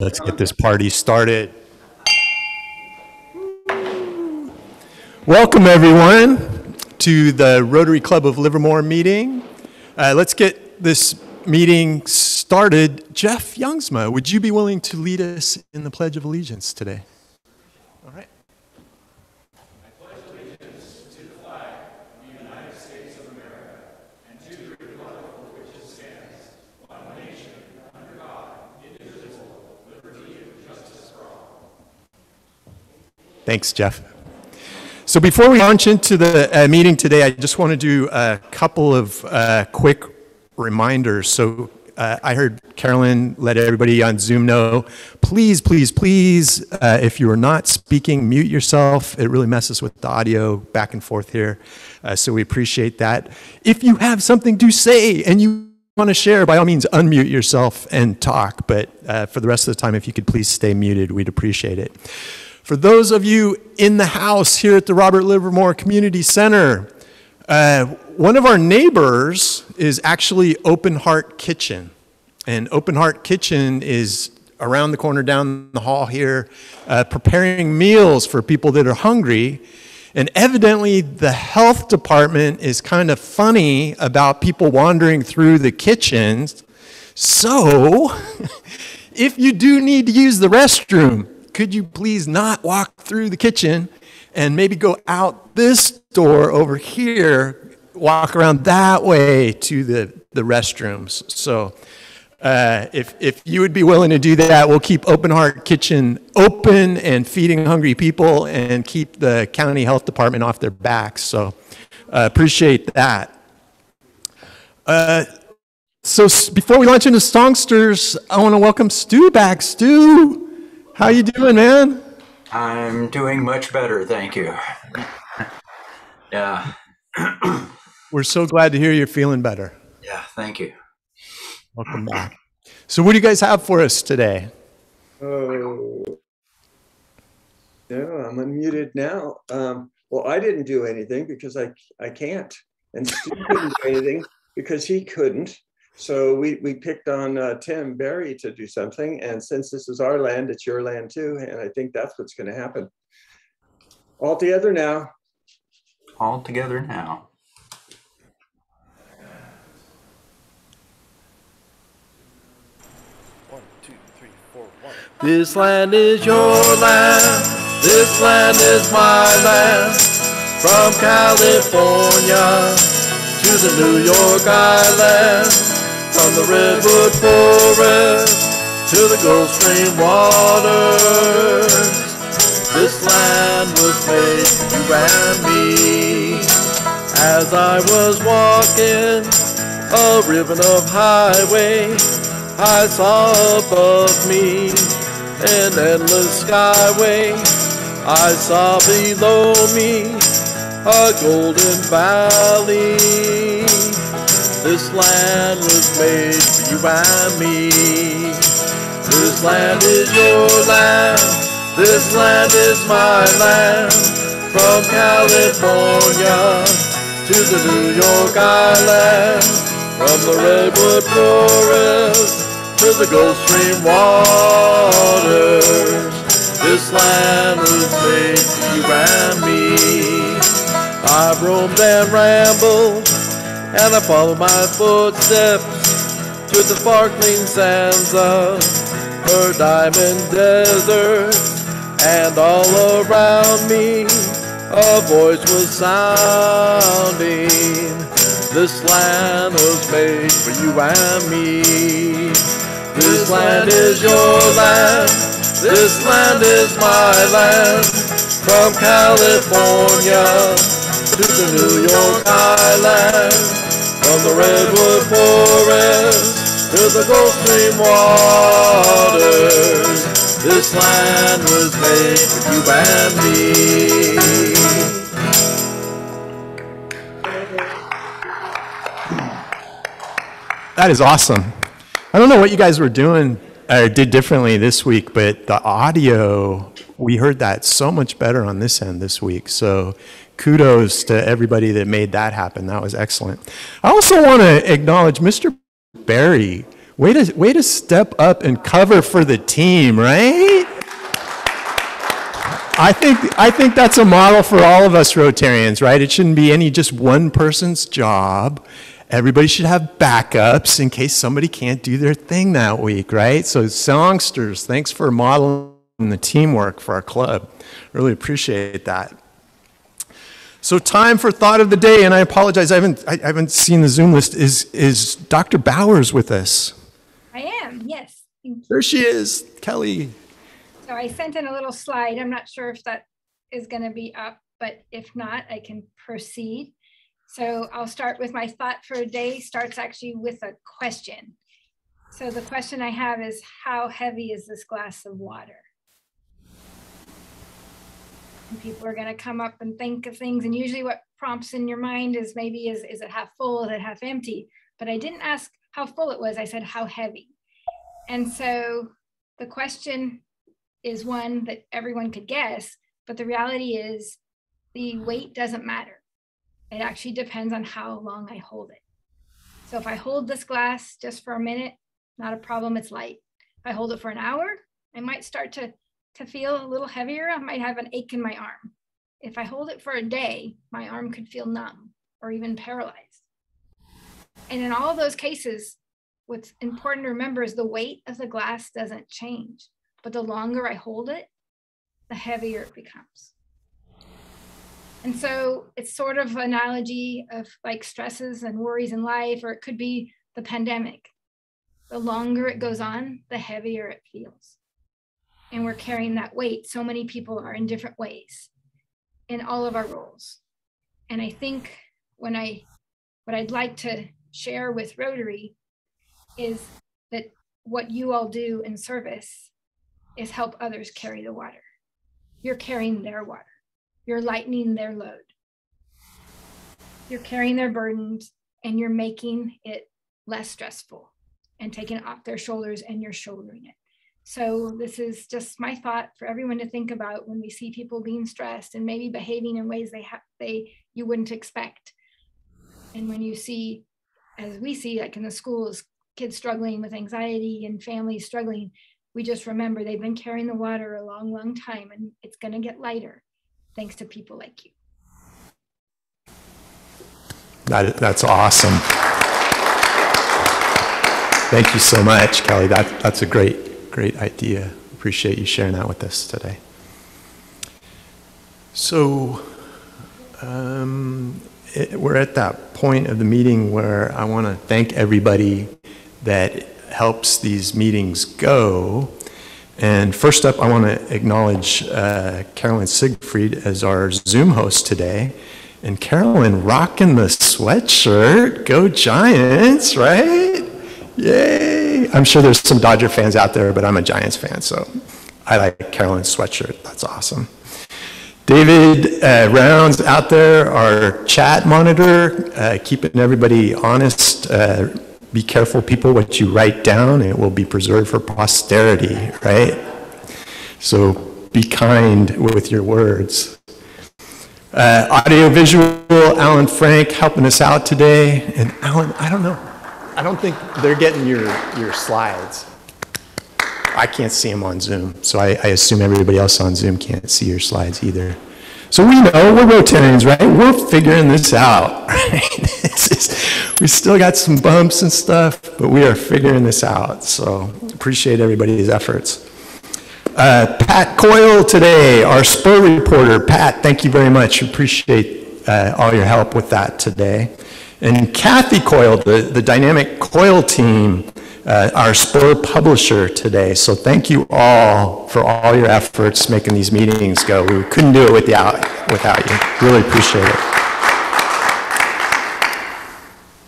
Let's get this party started. Welcome, everyone, to the Rotary Club of Livermore meeting. Let's get this meeting started. Jeff Youngsma, would you be willing to lead us in the Pledge of Allegiance today? All right. I pledge allegiance to the flag of the United States of America and to the republic for which it stands, one nation, under God, indivisible, with liberty and justice for all. Thanks, Jeff. So before we launch into the meeting today, I just want to do a couple of quick reminders. So I heard Carolyn let everybody on Zoom know, please, if you are not speaking, mute yourself. It really messes with the audio back and forth here. So we appreciate that. If you have something to say and you want to share, by all means, unmute yourself and talk. But for the rest of the time, if you could please stay muted, we'd appreciate it. For those of you in the house here at the Robert Livermore Community Center, one of our neighbors is actually Open Heart Kitchen. And Open Heart Kitchen is around the corner down the hall here, preparing meals for people that are hungry. And evidently the health department is kind of funny about people wandering through the kitchens. So if you do need to use the restroom, could you please not walk through the kitchen and maybe go out this door over here, walk around that way to the restrooms. So if you would be willing to do that, we'll keep Open Heart Kitchen open and feeding hungry people and keep the county health department off their backs. So appreciate that. So before we launch into Songsters, I want to welcome Stu back. Stu, how you doing, man? I'm doing much better, thank you. Yeah. We're so glad to hear you're feeling better. Yeah, thank you. Welcome back. So what do you guys have for us today? Oh, no, I'm unmuted now. Well, I didn't do anything because I can't. And Steve couldn't do anything because he couldn't. So we picked on Tim Berry to do something. And since this is our land, it's your land too. And I think that's what's going to happen. All together now. All together now. One, two, three, four, one. This land is your land. This land is my land. From California to the New York Island. From the redwood forest to the Gulf Stream waters, this land was made for you and me. As I was walking a ribbon of highway, I saw above me an endless skyway. I saw below me a golden valley. This land was made for you and me. This land is your land. This land is my land. From California to the New York Island. From the redwood forest to the Gulf Stream waters. This land was made for you and me. I've roamed and rambled, and I follow my footsteps to the sparkling sands of her diamond desert. And all around me a voice was sounding. This land was made for you and me. This land is your land. This land is my land. From California to the New York Island. From the redwood forest to the Gulf Stream waters, this land was made for you and me. That is awesome. I don't know what you guys were doing or did differently this week, but the audio, we heard that so much better on this end this week. So kudos to everybody that made that happen. That was excellent. I also want to acknowledge Mr. Berry Way to step up and cover for the team, right? I think that's a model for all of us Rotarians, right? It shouldn't be just one person's job. Everybody should have backups in case somebody can't do their thing that week, right? So songsters, thanks for modeling the teamwork for our club. Really appreciate that. So time for thought of the day, and I apologize, I haven't seen the Zoom list. Is Dr. Bowers with us? I am, yes. There she is, Kelly. So I sent in a little slide. I'm not sure if that is going to be up, but if not, I can proceed. So I'll start with my thought for a day. Starts actually with a question. So the question I have is, how heavy is this glass of water? And people are going to come up and think of things. And usually what prompts in your mind is maybe, is it half full, is it half empty? But I didn't ask how full it was. I said, how heavy? And so the question is one that everyone could guess, but the reality is the weight doesn't matter. It actually depends on how long I hold it. So if I hold this glass just for a minute, not a problem, it's light. If I hold it for an hour, I might start to feel a little heavier. I might have an ache in my arm. If I hold it for a day, my arm could feel numb or even paralyzed. And in all of those cases, what's important to remember is the weight of the glass doesn't change, but the longer I hold it, the heavier it becomes. And so it's sort of an analogy of like stresses and worries in life, or it could be the pandemic. The longer it goes on, the heavier it feels. And we're carrying that weight. So many people are in different ways in all of our roles. And I think what I'd like to share with Rotary is that what you all do in service is help others carry the water. You're carrying their water. You're lightening their load. You're carrying their burdens, and you're making it less stressful and taking it off their shoulders, and you're shouldering it. So this is just my thought for everyone to think about when we see people being stressed and maybe behaving in ways you wouldn't expect. And when you see, as we see, like in the schools, kids struggling with anxiety and families struggling, we just remember they've been carrying the water a long, long time, and it's going to get lighter thanks to people like you. That's awesome. Thank you so much, Kelly. That's a great idea. Appreciate you sharing that with us today. So we're at that point of the meeting where I want to thank everybody that helps these meetings go. And first up, I want to acknowledge Carolyn Siegfried as our Zoom host today. And Carolyn rocking the sweatshirt. Go Giants, right? Yay! I'm sure there's some Dodger fans out there, but I'm a Giants fan, so I like Carolyn's sweatshirt. That's awesome. David Rounds out there, our chat monitor, keeping everybody honest. Be careful, people, what you write down. It will be preserved for posterity, right? So be kind with your words. Audio visual, Alan Frank helping us out today. And Alan, I don't know. I don't think they're getting your slides. I can't see them on Zoom, so I assume everybody else on Zoom can't see your slides either. So we know we're Rotarians, right? We're figuring this out, right? We still got some bumps and stuff, but we are figuring this out. So appreciate everybody's efforts. Pat Coyle today, our spur reporter. Pat, thank you very much. Appreciate all your help with that today. And Kathy Coyle, the dynamic Coyle team, our spur publisher today. So thank you all for all your efforts making these meetings go. We couldn't do it without you. Really appreciate it.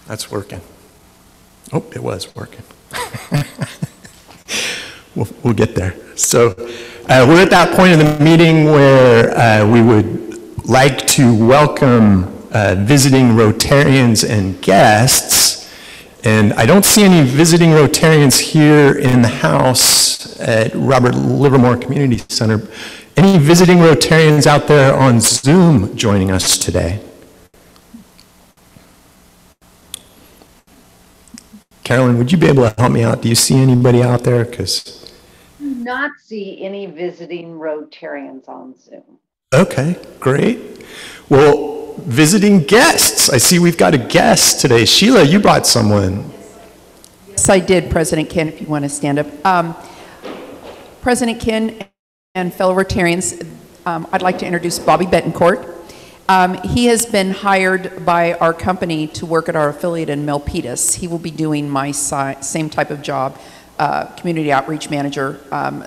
That's working. Oh, it was working. We'll get there. So we're at that point in the meeting where we would like to welcome visiting Rotarians and guests. And I don't see any visiting Rotarians here in the house at Robert Livermore Community Center. Any visiting Rotarians out there on Zoom joining us today? Carolyn, would you be able to help me out? Do you see anybody out there? Because Do not see any visiting Rotarians on Zoom. okay, great. Well, visiting guests. I see we've got a guest today. Sheila, you brought someone. Yes, I did, President Ken, if you want to stand up. President Ken and fellow Rotarians, I'd like to introduce Bobby Betancourt. He has been hired by our company to work at our affiliate in Milpitas. He will be doing my same type of job, community outreach manager.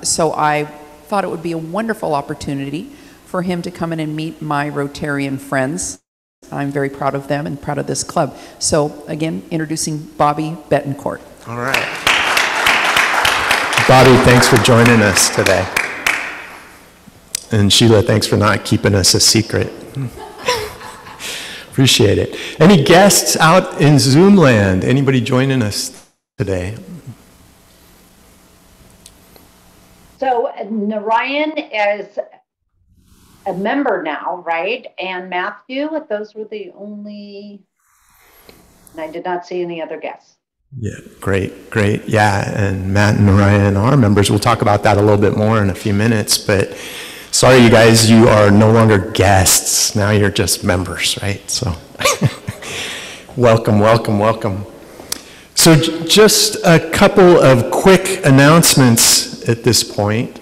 So I thought it would be a wonderful opportunity for him to come in and meet my Rotarian friends. I'm very proud of them and proud of this club. So again, introducing Bobby Betancourt. All right. Bobby, thanks for joining us today. And Sheila, thanks for not keeping us a secret. Appreciate it. Any guests out in Zoom land? Anybody joining us today? So Narayan is a member now, right? And Matthew, those were the only, and I did not see any other guests. Yeah, great, great. Yeah, and Matt and Narayan are members. We'll talk about that a little bit more in a few minutes, but sorry, you guys, you are no longer guests. Now you're just members, right? So welcome, welcome, welcome. So just a couple of quick announcements at this point.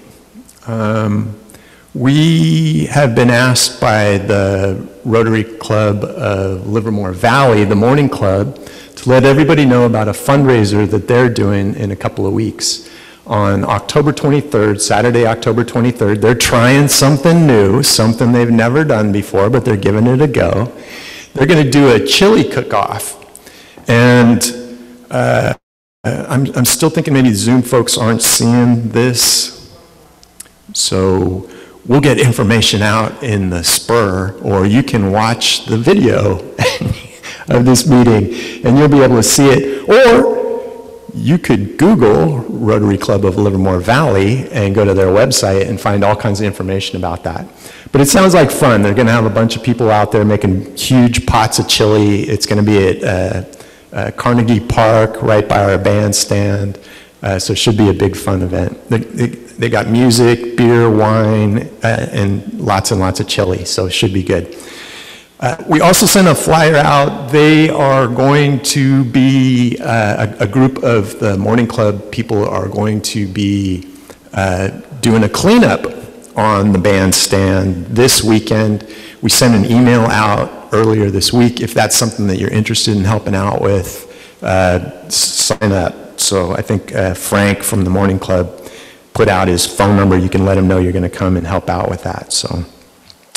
We have been asked by the Rotary Club of Livermore Valley, the Morning Club, to let everybody know about a fundraiser that they're doing in a couple of weeks. On October 23rd, Saturday, October 23rd, they're trying something new, something they've never done before, but they're giving it a go. They're going to do a chili cook-off. And I'm still thinking maybe Zoom folks aren't seeing this. So we'll get information out in the spur, or you can watch the video of this meeting, and you'll be able to see it. Or you could Google Rotary Club of Livermore Valley and go to their website and find all kinds of information about that. But it sounds like fun. They're going to have a bunch of people out there making huge pots of chili. It's going to be at Carnegie Park, right by our bandstand. So it should be a big fun event. They got music, beer, wine, and lots of chili, so it should be good. We also sent a flyer out. They are going to be, a group of the Morning Club people are going to be doing a cleanup on the bandstand this weekend. We sent an email out earlier this week. If that's something that you're interested in helping out with, sign up. So I think Frank from the Morning Club put out his phone number. You can let him know you're going to come and help out with that. So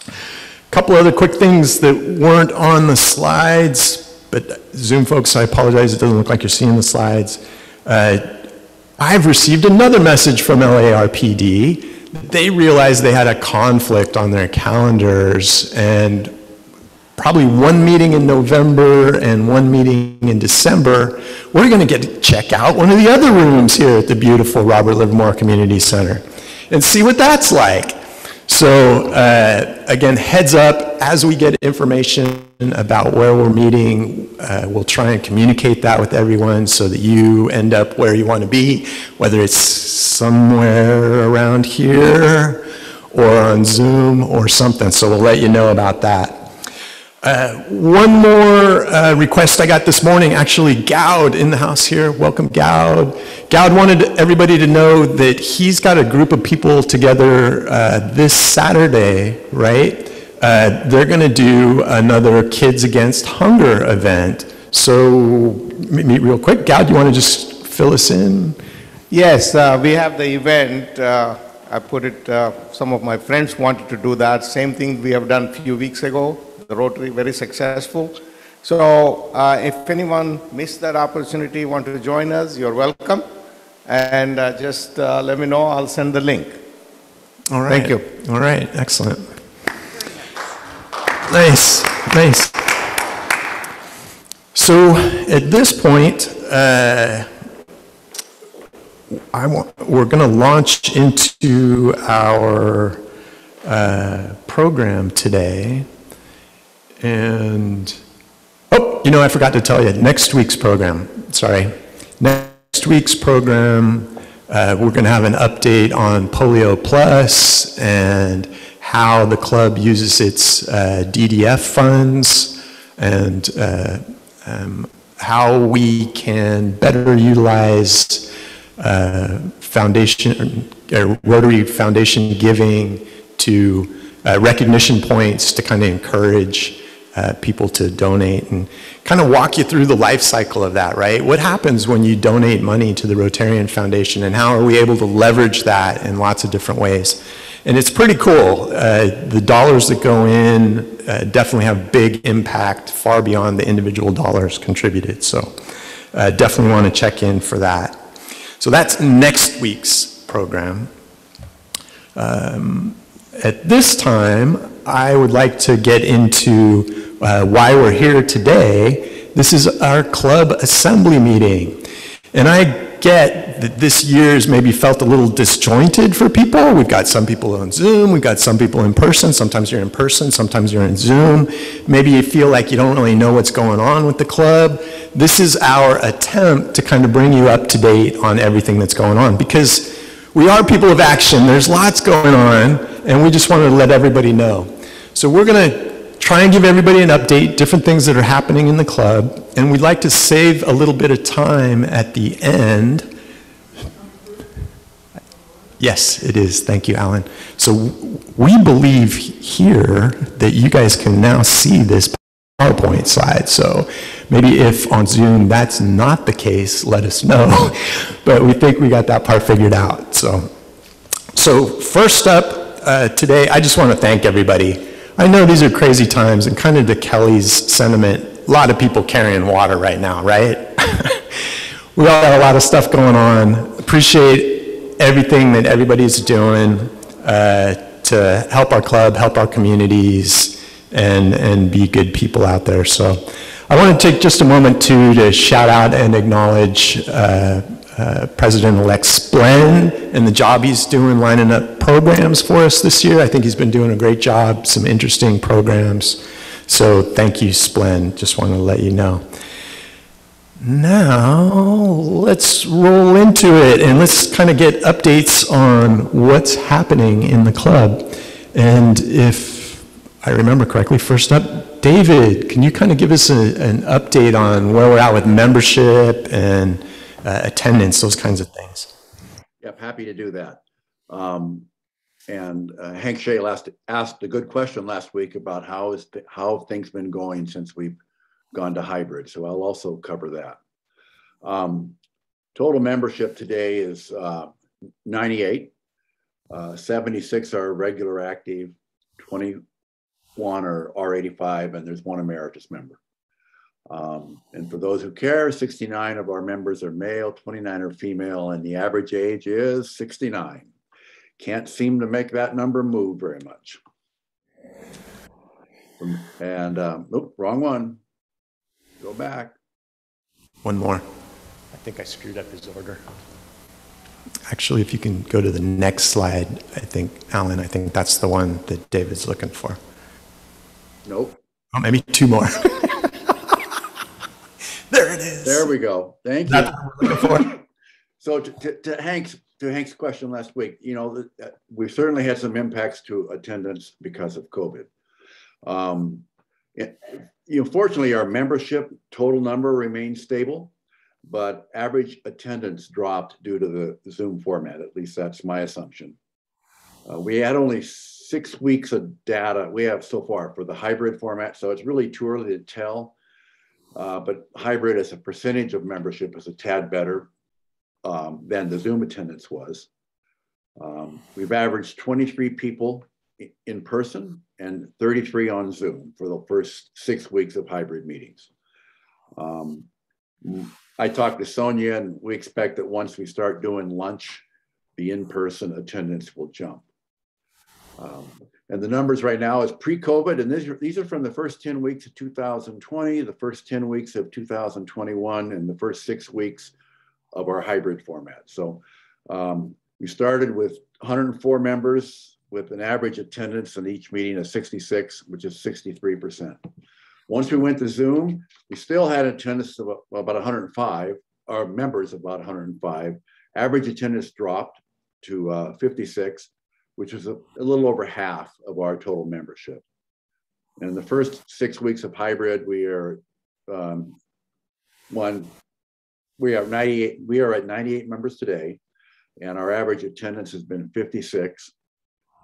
a couple other quick things that weren't on the slides, but Zoom folks, I apologize, it doesn't look like you're seeing the slides. I've received another message from LARPD. They realized they had a conflict on their calendars, and probably one meeting in November and one meeting in December, we're going to get to check out one of the other rooms here at the beautiful Robert Livermore Community Center and see what that's like. So again, heads up, as we get information about where we're meeting, we'll try and communicate that with everyone so that you end up where you want to be, whether it's somewhere around here or on Zoom or something. So we'll let you know about that. One more request I got this morning, actually Gowd in the house here. Welcome, Gowd. Gowd wanted everybody to know that he's got a group of people together this Saturday, right? They're going to do another Kids Against Hunger event. So, meet real quick. Gowd, you want to just fill us in? Yes, we have the event. I put it, some of my friends wanted to do that. Same thing we have done a few weeks ago. The Rotary, very successful. So if anyone missed that opportunity, want to join us, you're welcome. And just let me know, I'll send the link. All right. Thank you. All right, excellent. Nice, nice. So at this point, we're going to launch into our program today. And, oh, you know, I forgot to tell you, next week's program, sorry. Next week's program, we're going to have an update on Polio Plus and how the club uses its DDF funds and how we can better utilize Rotary Foundation giving to recognition points to kind of encourage people to donate, and kind of walk you through the life cycle of that, right? What happens when you donate money to the Rotarian Foundation, and how are we able to leverage that in lots of different ways? And it's pretty cool. The dollars that go in definitely have big impact far beyond the individual dollars contributed. So definitely want to check in for that. So that's next week's program. At this time, I would like to get into why we're here today. This is our club assembly meeting. And I get that this year's maybe felt a little disjointed for people. We've got some people on Zoom, we've got some people in person. Sometimes you're in person, sometimes you're in Zoom. Maybe you feel like you don't really know what's going on with the club. This is our attempt to kind of bring you up to date on everything that's going on, because we are people of action. There's lots going on, and we just wanted to let everybody know. So we're going to try and give everybody an update, different things that are happening in the club, and we'd like to save a little bit of time at the end. Yes, it is. Thank you, Alan. So we believe here that you guys can now see this PowerPoint slide. So maybe if on Zoom that's not the case, let us know. But we think we got that part figured out. So first up today, I just want to thank everybody. I know these are crazy times, and kind of to Kelly's sentiment, a lot of people carrying water right now, right? We all got a lot of stuff going on. Appreciate everything that everybody's doing to help our club, help our communities, and be good people out there. So I want to take just a moment to shout out and acknowledge President-elect Splen and the job he's doing lining up programs for us this year. I think he's been doing a great job, some interesting programs. So thank you, Splen. Just want to let you know. Now, let's roll into it, and let's kind of get updates on what's happening in the club. And if I remember correctly, first up, David, can you kind of give us an update on where we're at with membership and attendance, those kinds of things? Yep, happy to do that. Hank Shea asked a good question last week about how have things been going since we've gone to hybrid. So I'll also cover that. Total membership today is 98. 76 are regular active, 21 are R85, and there's one emeritus member. And for those who care, 69 of our members are male, 29 are female, and the average age is 69. Can't seem to make that number move very much. And, oop, wrong one. Go back. One more. I think I screwed up his order. Actually, if you can go to the next slide, I think, Alan, I think that's the one that David's looking for. Nope. Oh, maybe two more. There it is. There we go. Thank you. That's what we're looking for. So to Hank's question last week, you know, we certainly had some impacts to attendance because of COVID. Fortunately, our membership total number remains stable, but average attendance dropped due to the Zoom format. At least that's my assumption. We had only 6 weeks of data we have so far for the hybrid format, so it's really too early to tell. But hybrid as a percentage of membership is a tad better than the Zoom attendance was. We've averaged 23 people in person and 33 on Zoom for the first 6 weeks of hybrid meetings. I talked to Sonia, and we expect that once we start doing lunch, the in-person attendance will jump. And the numbers right now is pre-COVID, and these are from the first 10 weeks of 2020, the first 10 weeks of 2021, and the first 6 weeks of our hybrid format. So we started with 104 members with an average attendance in each meeting of 66, which is 63%. Once we went to Zoom, we still had attendance of about 105, our members about 105. Average attendance dropped to 56, which is a little over half of our total membership. And in the first 6 weeks of hybrid, we are at 98 members today, and our average attendance has been 56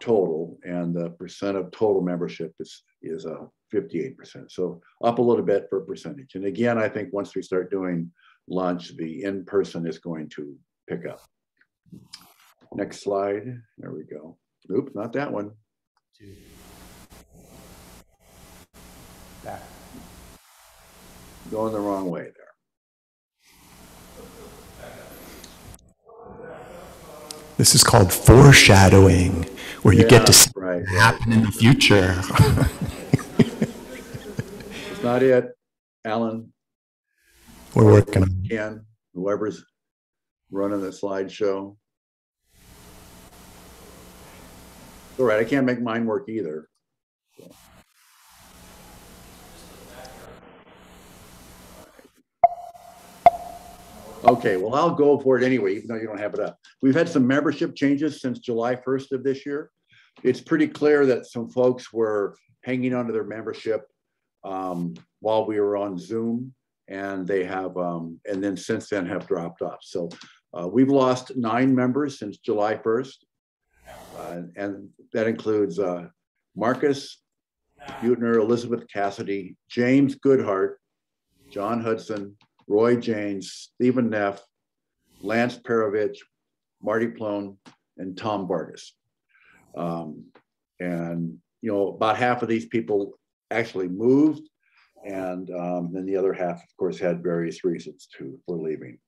total, and the percent of total membership is 58%. So up a little bit for percentage. And again, I think once we start doing lunch, the in-person is going to pick up. Next slide. There we go. Oops, not that one. Back. Going the wrong way there. This is called foreshadowing, where you get to see what happen in the future. It's not it, Alan. We're working on it. Ken, whoever's running the slideshow. All right, I can't make mine work either. So. Okay, well, I'll go for it anyway, even though you don't have it up. We've had some membership changes since July 1st of this year. It's pretty clear that some folks were hanging onto their membership while we were on Zoom, and they have, and then since then have dropped off. So we've lost 9 members since July 1st, and that includes Marcus Butner, Elizabeth Cassidy, James Goodhart, John Hudson, Roy Janes, Stephen Neff, Lance Perovich, Marty Plone, and Tom Vargas. And, you know, about half of these people actually moved, and then the other half, of course, had various reasons for leaving.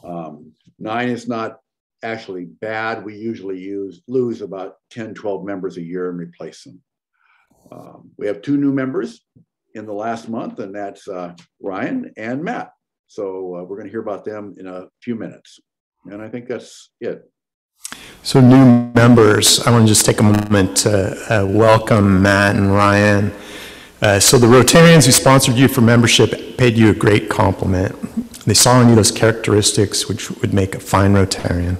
9 is not actually bad. We usually lose about 10, 12 members a year and replace them. We have 2 new members in the last month, and that's Ryan and Matt. So we're going to hear about them in a few minutes. And I think that's it. So new members, I want to just take a moment to welcome Matt and Ryan. So the Rotarians who sponsored you for membership paid you a great compliment. They saw in you those characteristics which would make a fine Rotarian.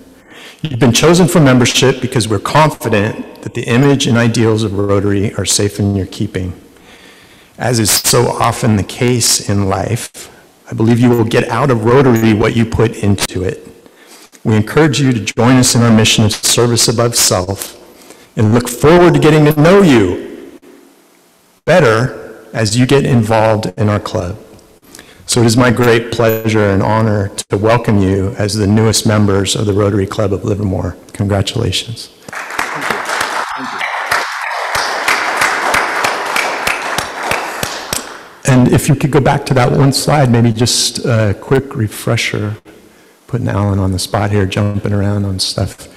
You've been chosen for membership because we're confident that the image and ideals of Rotary are safe in your keeping. As is so often the case in life, I believe you will get out of Rotary what you put into it. We encourage you to join us in our mission of service above self and look forward to getting to know you better as you get involved in our club. So it is my great pleasure and honor to welcome you as the newest members of the Rotary Club of Livermore. Congratulations. And if you could go back to that one slide, maybe just a quick refresher, putting Alan on the spot here, jumping around on stuff.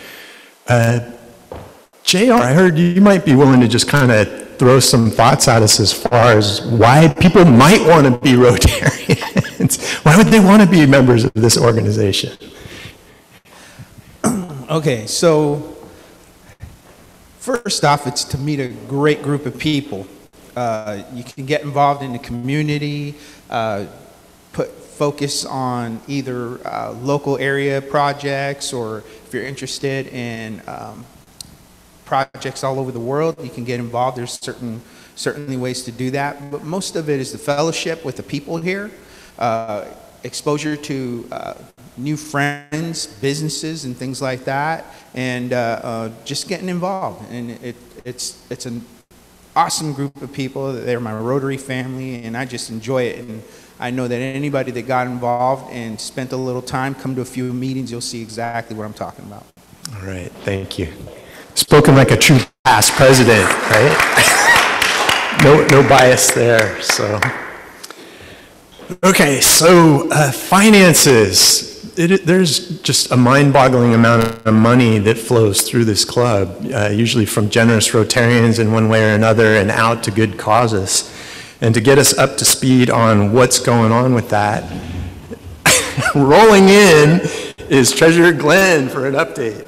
JR, I heard you might be willing to just kind of throw some thoughts at us as far as why people might want to be Rotarians. Why would they want to be members of this organization? Okay, so first off, it's to meet a great group of people. You can get involved in the community, put focus on either local area projects, or if you're interested in projects all over the world, you can get involved. There's certainly ways to do that, but most of it is the fellowship with the people here, exposure to new friends, businesses, and things like that, and just getting involved. And it's an awesome group of people. They're my Rotary family, and I just enjoy it. And I know that anybody that got involved and spent a little time, come to a few meetings, you'll see exactly what I'm talking about. All right, thank you. Spoken like a true past president, right? No bias there. So, okay, so finances. There's just a mind-boggling amount of money that flows through this club, usually from generous Rotarians in one way or another and out to good causes. And to get us up to speed on what's going on with that, rolling in is Treasurer Glenn for an update.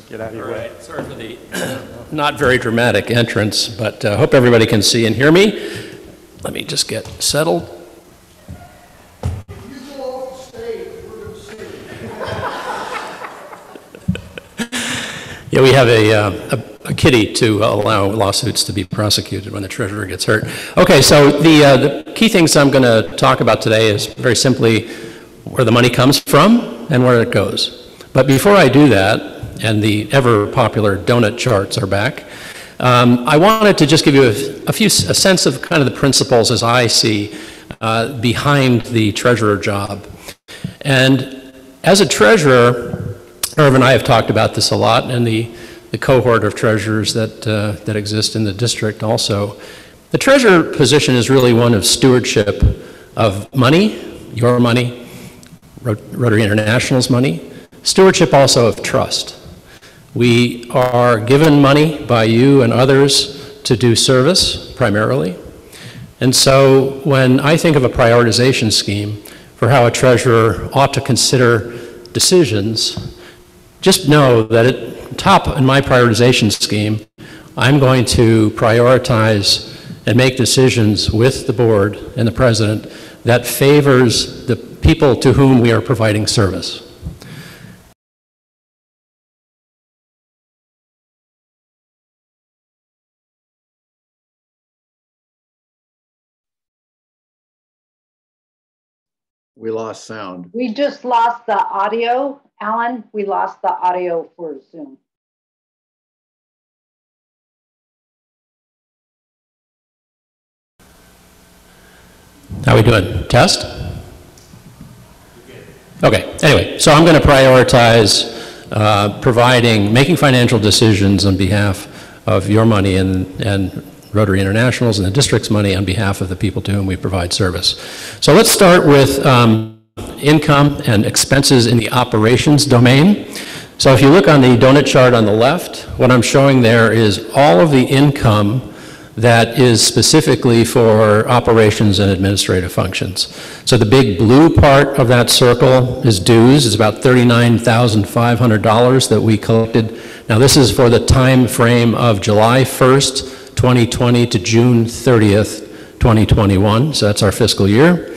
Get out of your way. Right. Sorry for the not very dramatic entrance, but hope everybody can see and hear me. Let me just get settled. Yeah, we have a kitty to allow lawsuits to be prosecuted when the treasurer gets hurt. Okay, so the key things I'm going to talk about today is very simply where the money comes from and where it goes. But before I do that, and the ever popular donut charts are back, I wanted to just give you a sense of kind of the principles as I see behind the treasurer job. And as a treasurer, Irv and I have talked about this a lot, and the cohort of treasurers that exist in the district also. The treasurer position is really one of stewardship of money, your money, Rotary International's money, stewardship also of trust. We are given money by you and others to do service, primarily. And so when I think of a prioritization scheme for how a treasurer ought to consider decisions, just know that at top in my prioritization scheme, I'm going to prioritize and make decisions with the board and the president that favors the people to whom we are providing service. We lost sound. We just lost the audio, Alan. We lost the audio for Zoom. How are we doing? Test? Okay, anyway, so I'm going to prioritize making financial decisions on behalf of your money and Rotary International's and the district's money on behalf of the people to whom we provide service. So let's start with income and expenses in the operations domain. So if you look on the donut chart on the left, what I'm showing there is all of the income that is specifically for operations and administrative functions. So the big blue part of that circle is dues. It's about $39,500 that we collected. Now this is for the time frame of July 1st, 2020 to June 30th, 2021. So that's our fiscal year.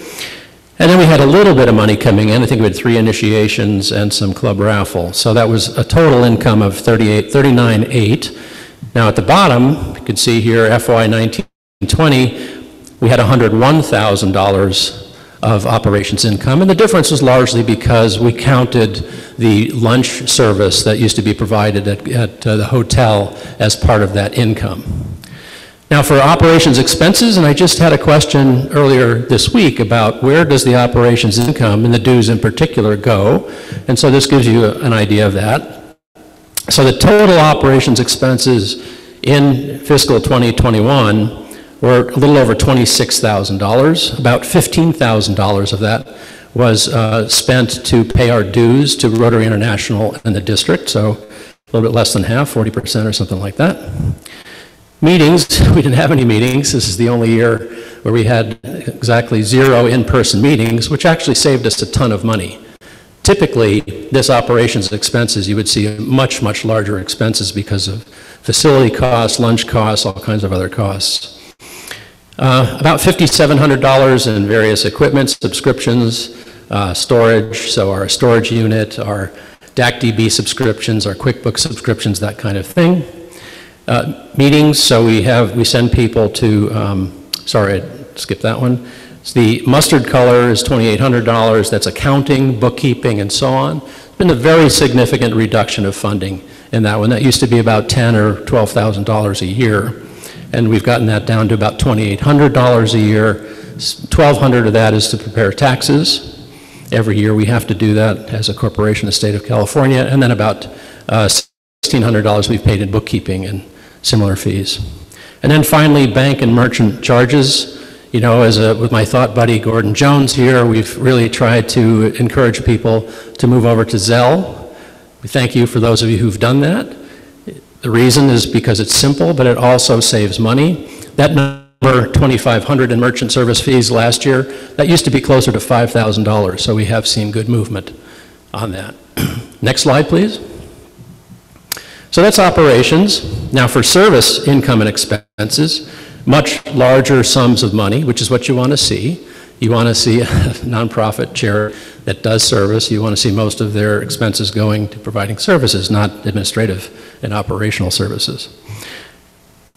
And then we had a little bit of money coming in. I think we had 3 initiations and some club raffle. So that was a total income of $39,800. Now at the bottom, you can see here FY 19-20, we had $101,000 of operations income, and the difference was largely because we counted the lunch service that used to be provided at the hotel as part of that income. Now for operations expenses, and I just had a question earlier this week about where does the operations income, and the dues in particular, go, and so this gives you an idea of that. So the total operations expenses in fiscal 2021 were a little over $26,000. About $15,000 of that was spent to pay our dues to Rotary International and the district, so a little bit less than half, 40% or something like that. Meetings, we didn't have any meetings. This is the only year where we had exactly 0 in-person meetings, which actually saved us a ton of money. Typically, this operations expenses, you would see much, much larger expenses because of facility costs, lunch costs, all kinds of other costs. About $5,700 in various equipment, subscriptions, storage, so our storage unit, our DACDB subscriptions, our QuickBooks subscriptions, that kind of thing. Meetings, so we send people to, sorry, I skipped that one. So the mustard color is $2,800. That's accounting, bookkeeping, and so on. It's been a very significant reduction of funding in that one. That used to be about $10,000 or $12,000 a year, and we've gotten that down to about $2,800 a year. $1,200 of that is to prepare taxes. Every year we have to do that as a corporation in the state of California, and then about $1,600 we've paid in bookkeeping and similar fees. And then finally, bank and merchant charges. You know, with my thought buddy Gordon Jones here, we've really tried to encourage people to move over to Zelle. We thank you for those of you who've done that. The reason is because it's simple, but it also saves money. That number, $2,500 in merchant service fees last year, that used to be closer to $5,000, so we have seen good movement on that. Next slide, please. So that's operations. Now for service income and expenses, much larger sums of money, which is what you want to see. You want to see a nonprofit charity that does service. You want to see most of their expenses going to providing services, not administrative and operational services.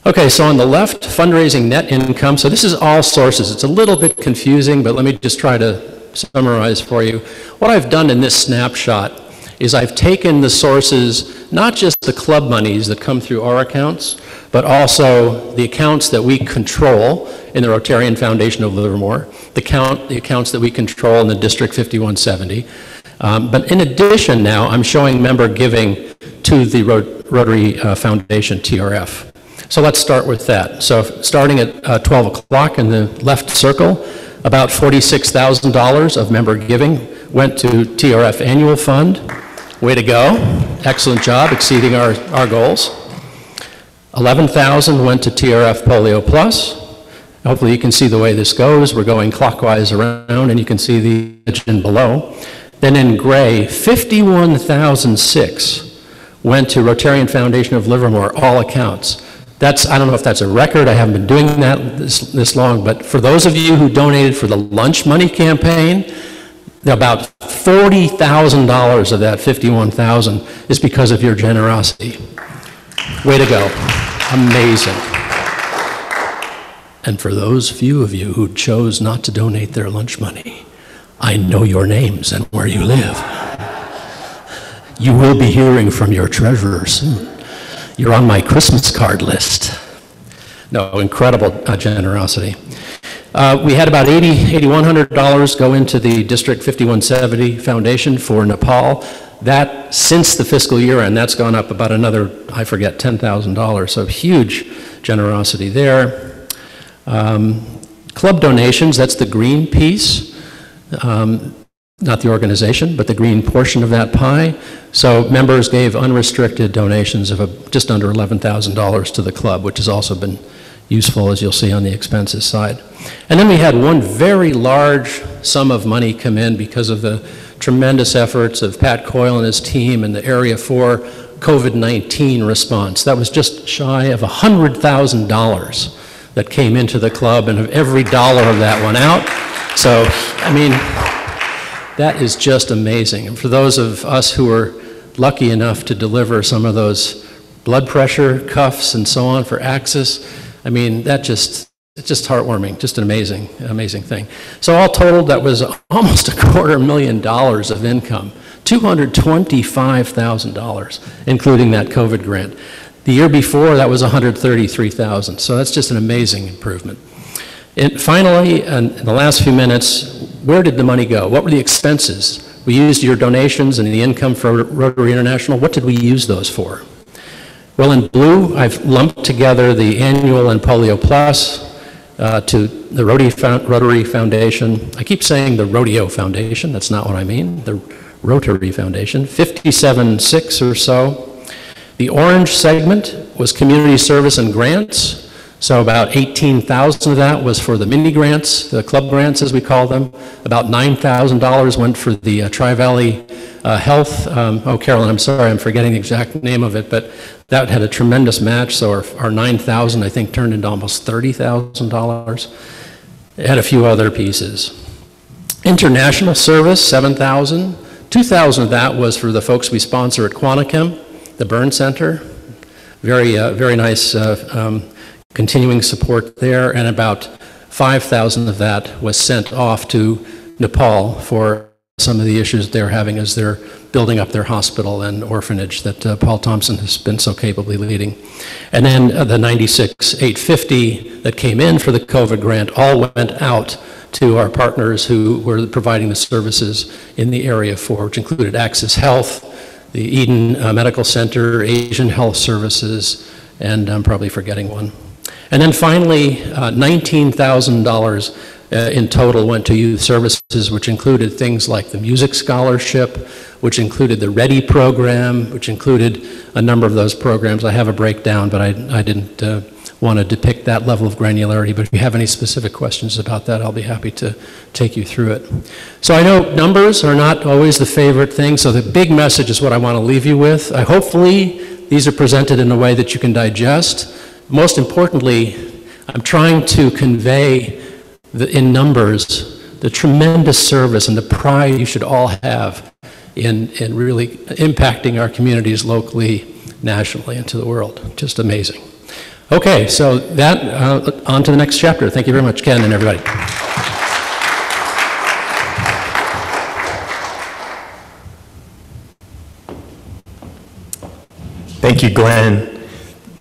Okay, so on the left, fundraising net income. So this is all sources. It's a little bit confusing, but let me just try to summarize for you. What I've done in this snapshot is I've taken the sources, not just the club monies that come through our accounts, but also the accounts that we control in the Rotarian Foundation of Livermore, the accounts that we control in the District 5170. But in addition now, I'm showing member giving to the Rotary Foundation, TRF. So let's start with that. So starting at 12 o'clock in the left circle, about $46,000 of member giving went to TRF Annual Fund. Way to go. Excellent job, exceeding our goals. $11,000 went to TRF Polio Plus. Hopefully you can see the way this goes. We're going clockwise around, and you can see the legend below. Then in gray, $51,006 went to Rotarian Foundation of Livermore, all accounts. I don't know if that's a record. I haven't been doing that this long, but for those of you who donated for the lunch money campaign, about $40,000 of that $51,000 is because of your generosity. Way to go. Amazing. And for those few of you who chose not to donate their lunch money, I know your names and where you live. You will be hearing from your treasurer soon. You're on my Christmas card list. No, incredible generosity. We had about $8,100 go into the District 5170 Foundation for Nepal. That, since the fiscal year end, that's gone up about another, I forget, $10,000. So huge generosity there. Club donations, that's the green piece. Not the organization, but the green portion of that pie. So members gave unrestricted donations of just under $11,000 to the club, which has also been useful, as you'll see on the expenses side. And then we had one very large sum of money come in because of the tremendous efforts of Pat Coyle and his team in the Area 4 COVID-19 response. That was just shy of $100,000 that came into the club, and every dollar of that went out. So, I mean, that is just amazing. And for those of us who were lucky enough to deliver some of those blood pressure cuffs and so on for Axis, I mean, it's just heartwarming, just an amazing thing. So all totaled, that was almost $250,000 of income, $225,000, including that COVID grant. The year before, that was $133,000. So that's just an amazing improvement. And finally, in the last few minutes, where did the money go? What were the expenses? We used your donations and the income for Rotary International. What did we use those for? Well, in blue, I've lumped together the annual and Polio Plus to the Rotary Foundation. I keep saying the Rodeo Foundation. That's not what I mean. The Rotary Foundation, $57,600 or so. The orange segment was community service and grants. So about $18,000 of that was for the mini grants, the club grants as we call them. About $9,000 went for the Tri-Valley Health. Oh, Carolyn, I'm sorry, I'm forgetting the exact name of it, but that had a tremendous match. So our $9,000, I think, turned into almost $30,000. It had a few other pieces. International service, $7,000. $2,000 of that was for the folks we sponsor at Quantichem, the Burn Center. Very nice continuing support there, and about $5,000 of that was sent off to Nepal for some of the issues they're having as they're building up their hospital and orphanage that Paul Thompson has been so capably leading. And then the $96,850 that came in for the COVID grant all went out to our partners who were providing the services in the Area 4, which included Access Health, the Eden Medical Center, Asian Health Services, and I'm probably forgetting one. And then finally, $19,000 in total went to youth services, which included things like the music scholarship, which included the READY program, which included a number of those programs. I have a breakdown, but I didn't want to depict that level of granularity. But if you have any specific questions about that, I'll be happy to take you through it. So I know numbers are not always the favorite thing, so the big message is what I want to leave you with. Hopefully, these are presented in a way that you can digest. Most importantly, I'm trying to convey in numbers the tremendous service and the pride you should all have in really impacting our communities locally, nationally, and to the world. Just amazing. Okay, so that, on to the next chapter. Thank you very much, Ken and everybody. Thank you, Glenn.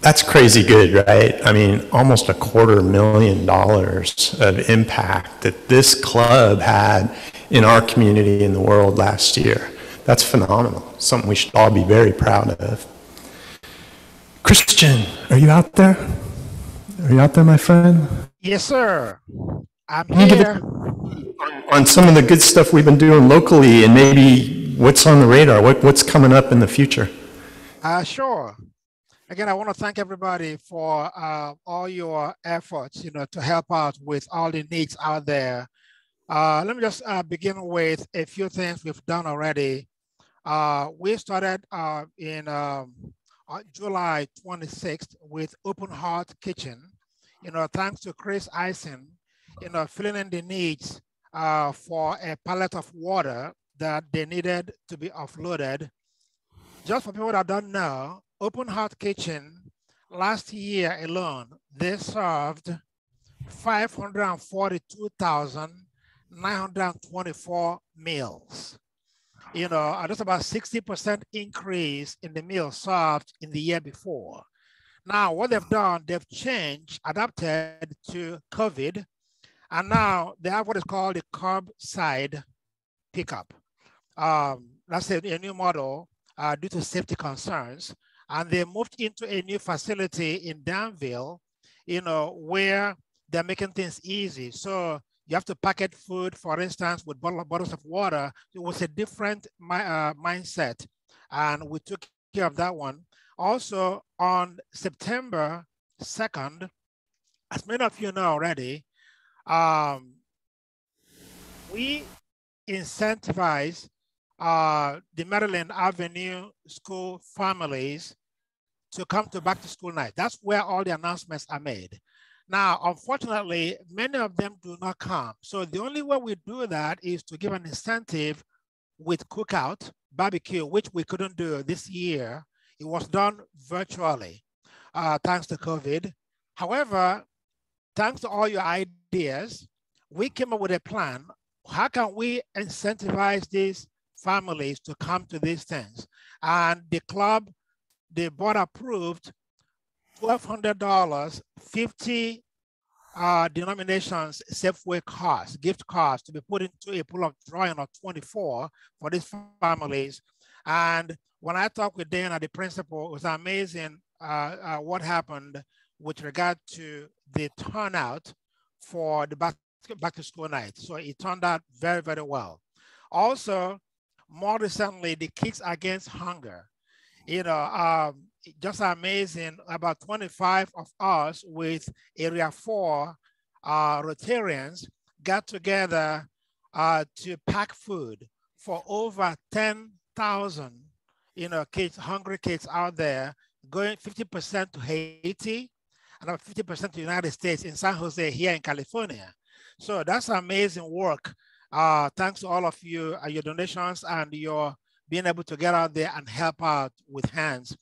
That's crazy good, right? I mean, almost $250,000 of impact that this club had in our community in the world last year. That's phenomenal. Something we should all be very proud of. Christian, are you out there? Are you out there, my friend? Yes, sir. I'm Can you give here. on some of the good stuff we've been doing locally and maybe what's on the radar, what's coming up in the future? Sure. Again, I want to thank everybody for all your efforts, to help out with all the needs out there. Let me just begin with a few things we've done already. We started in July 26th with Open Heart Kitchen, thanks to Chris Eisen, filling in the needs for a pallet of water that they needed to be offloaded. Just for people that don't know, Open Heart Kitchen, last year alone, they served 542,924 meals. Just about 60% increase in the meals served in the year before. Now, what they've done, they've changed, adapted to COVID, and now they have what is called the curbside pickup. That's a new model due to safety concerns. And they moved into a new facility in Danville, where they're making things easy. So you have to packet food, for instance, with bottles of water. It was a different mindset, and we took care of that one. Also, on September 2nd, as many of you know already, we incentivize the Maryland Avenue school families to come to back to school night. That's where all the announcements are made. Now, unfortunately, many of them do not come. So the only way we do that is to give an incentive with cookout, barbecue, which we couldn't do this year. It was done virtually, thanks to COVID. However, thanks to all your ideas, we came up with a plan. How can we incentivize these families to come to these things? And the club, the board approved $1,200, 50 denominations Safeway cards, gift cards, to be put into a pool of drawing of 24 for these families. And when I talked with Dana, the principal, it was amazing what happened with regard to the turnout for the back to school night. So it turned out very, very well. Also, more recently, the Kids Against Hunger. Just amazing, about 25 of us with Area 4 Rotarians got together to pack food for over 10,000, kids, hungry kids out there, going 50% to Haiti and about 50% to the United States in San Jose here in California. So that's amazing work. Thanks to all of you, your donations and your being able to get out there and help out with hands.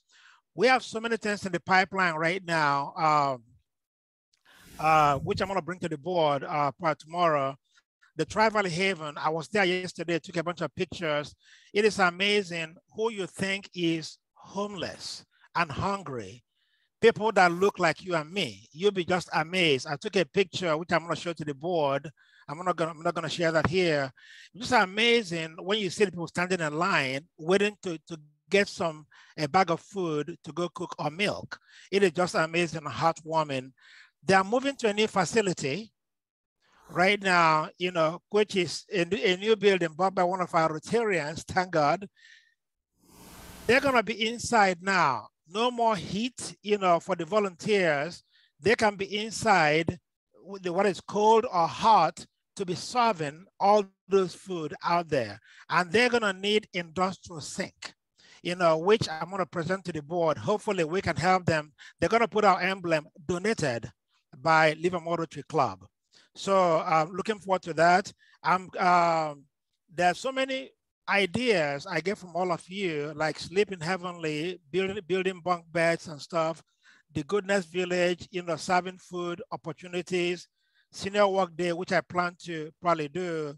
We have so many things in the pipeline right now, which I'm going to bring to the board probably tomorrow. The Tri-Valley Haven, I was there yesterday, took a bunch of pictures. It is amazing who you think is homeless and hungry. People that look like you and me. You'll be just amazed. I took a picture, which I'm going to show to the board. I'm not going to share that here. It's just amazing when you see people standing in line, waiting to get a bag of food to go cook or milk. It is just amazing and heartwarming. They are moving to a new facility right now, which is a new building bought by one of our Rotarians, thank God. They're going to be inside now. No more heat, for the volunteers. They can be inside with what is cold or hot to be serving all those food out there. And they're going to need industrial sink, which I'm going to present to the board. Hopefully we can help them. They're going to put our emblem, donated by Livermore Rotary Club. So I'm looking forward to that. There's so many ideas I get from all of you, like sleeping heavenly, building bunk beds and stuff, the Goodness Village, serving food opportunities, senior work day, which I plan to probably do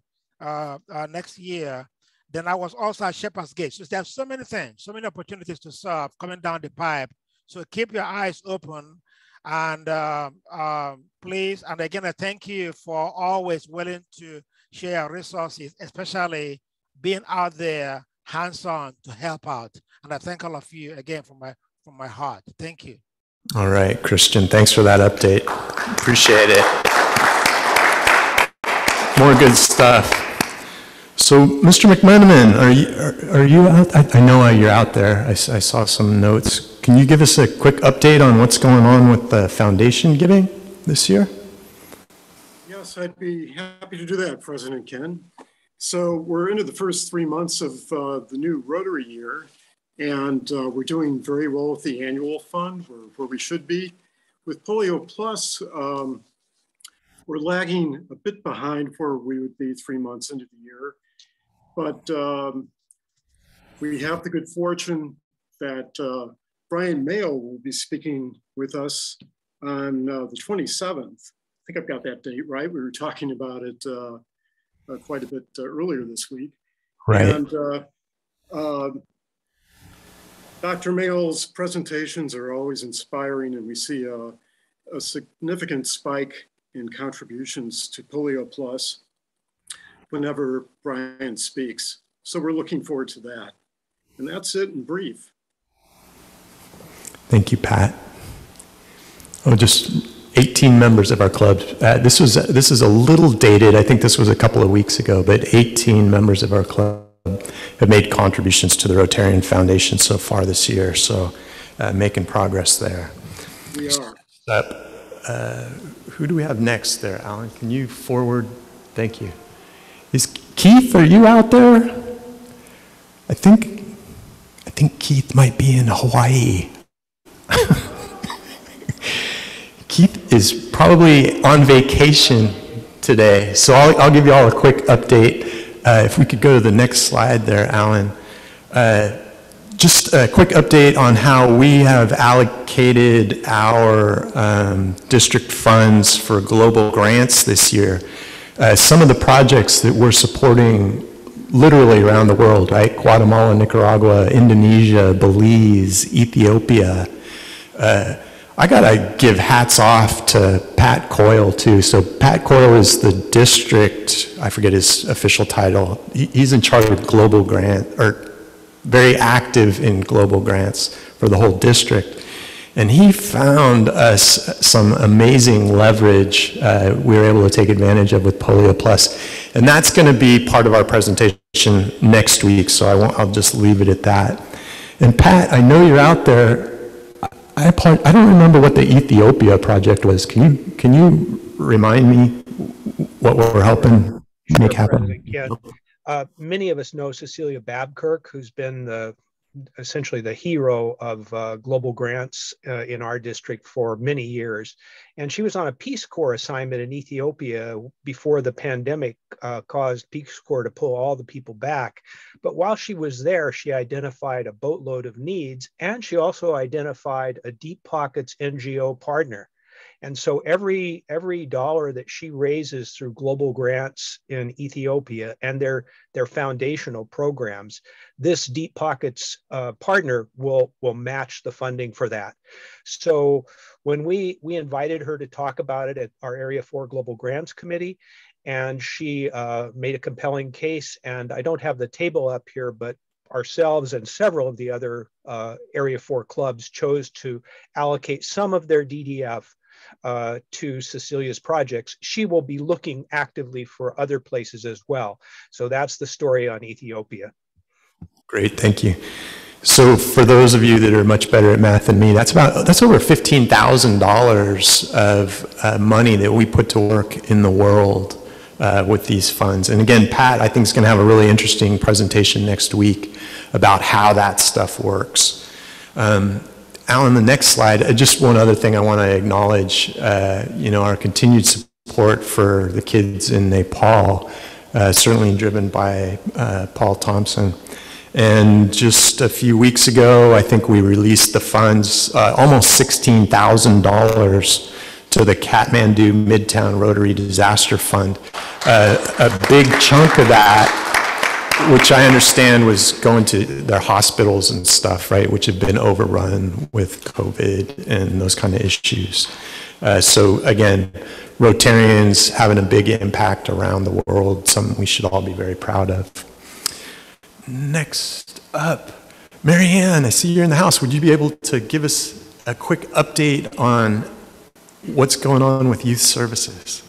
next year. Then I was also at Shepherd's Gate. So there's so many things, so many opportunities to serve coming down the pipe. So keep your eyes open. And please, and again, I thank you for always willing to share resources, especially being out there hands-on to help out. And I thank all of you again from my heart. Thank you. All right, Christian, thanks for that update. Appreciate it. More good stuff. So, Mr. McMenamin, are you out? I know you're out there. I saw some notes. Can you give us a quick update on what's going on with the foundation giving this year? Yes, I'd be happy to do that, President Ken. So we're into the first 3 months of the new Rotary year, and we're doing very well with the annual fund, where we should be. With Polio Plus, we're lagging a bit behind where we would be 3 months into the year. But we have the good fortune that Brian Mayo will be speaking with us on the 27th. I think I've got that date right. We were talking about it quite a bit earlier this week. Right. And Dr. Mayo's presentations are always inspiring, and we see a significant spike in contributions to Polio Plus whenever Brian speaks. So we're looking forward to that. And that's it in brief. Thank you, Pat. Oh, just 18 members of our club. This is a little dated. I think this was a couple of weeks ago, but 18 members of our club have made contributions to the Rotarian Foundation so far this year. So making progress there. We are. Who do we have next there, Alan? Can you forward? Thank you. Is Keith, are you out there? I think Keith might be in Hawaii. Keith is probably on vacation today, so I'll give you all a quick update. If we could go to the next slide there, Alan. Just a quick update on how we have allocated our district funds for global grants this year. Some of the projects that we're supporting literally around the world, right? Guatemala, Nicaragua, Indonesia, Belize, Ethiopia. I gotta give hats off to Pat Coyle too. So Pat Coyle is the district, I forget his official title. He's in charge of global grant, or very active in global grants for the whole district. And he found us some amazing leverage we were able to take advantage of with Polio Plus. And that's gonna be part of our presentation next week, so I'll just leave it at that. And Pat, I know you're out there. I don't remember what the Ethiopia project was. Can you remind me what we're helping make happen? Yeah. Many of us know Cecilia Babkirk, who's been essentially the hero of global grants in our district for many years. And she was on a Peace Corps assignment in Ethiopia before the pandemic caused Peace Corps to pull all the people back. But while she was there, she identified a boatload of needs, and she also identified a Deep Pockets NGO partner. And so every dollar that she raises through global grants in Ethiopia and their foundational programs, this Deep Pockets partner will match the funding for that. So when we invited her to talk about it at our Area 4 Global Grants Committee, and she made a compelling case, and I don't have the table up here, but ourselves and several of the other Area 4 clubs chose to allocate some of their DDF to Cecilia's projects. She will be looking actively for other places as well. So that's the story on Ethiopia. Great, thank you. So for those of you that are much better at math than me, that's over $15,000 of money that we put to work in the world with these funds. And again, Pat, I think is going to have a really interesting presentation next week about how that stuff works. Alan, the next slide, just one other thing I want to acknowledge, our continued support support for the kids in Nepal, certainly driven by Paul Thompson. And just a few weeks ago, I think we released the funds, almost $16,000 to the Kathmandu Midtown Rotary Disaster Fund. A big chunk of that, which I understand was going to their hospitals and stuff, right, which have been overrun with COVID and those kind of issues. So again, Rotarians having a big impact around the world, something we should all be very proud of. Next up, Marianne, I see you're in the house. Would you be able to give us a quick update on what's going on with youth services?